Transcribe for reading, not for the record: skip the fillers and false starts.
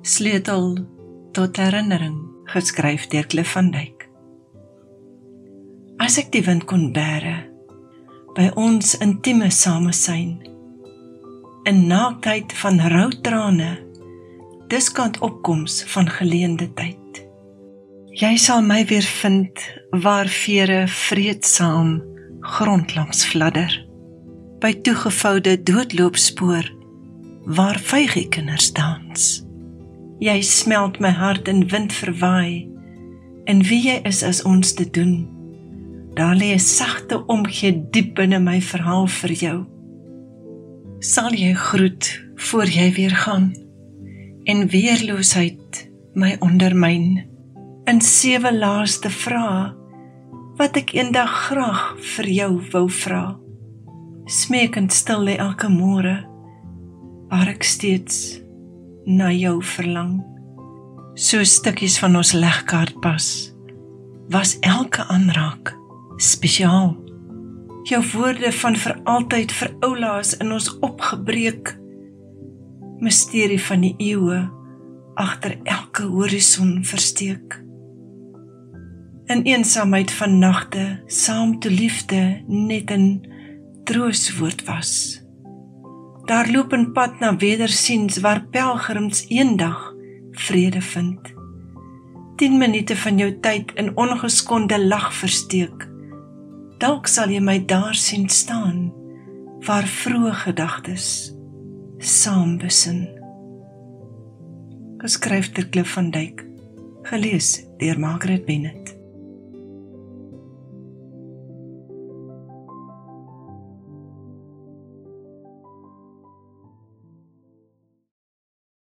Sleutel tot herinnering, geskryf deur Klif van Dyk. As ek die wind kon bære, by ons intieme samesyn, in naaktheid van routrane, diskant opkoms van geleende tyd. Jy sal my weer vind, waar vere vreedsaam grondlangs fladder, by toegevoude doodloopspoor, waar vygiekinders dans. Jy smelt my hart in wind verwaai, en wie jy is as ons te doen, daar lê 'n sagte omgee diep binne my verhaal vir jou. Sal jy groet voor jy weer gaan, en weerloosheid my ondermyn, in 7 laaste vrae, wat ek eendag graag vir jou wou vra, smeekend stil lê elke môre, waar ek steeds na jou verlang. So stukkies van ons legkaartpas, was elke aanraak spesiaal. Jou woorde van vir altyd veroulaas in ons opgebreek, misterie van die eeue, agter elke horison versteek. In eensaamheid van nagte, saam toe liefde net 'n troostwoord was. Daar loop 'n pad na wedersiens, waar pelgrims eendag vrede vind. 10 minute van jou tyd in ongeskonde lag versteek. Dalk sal jy my daar sien staan, waar vroeë gedagtes saam besin. Geskryf deur Klif van Dyk, gelees deur Margaret Bennett.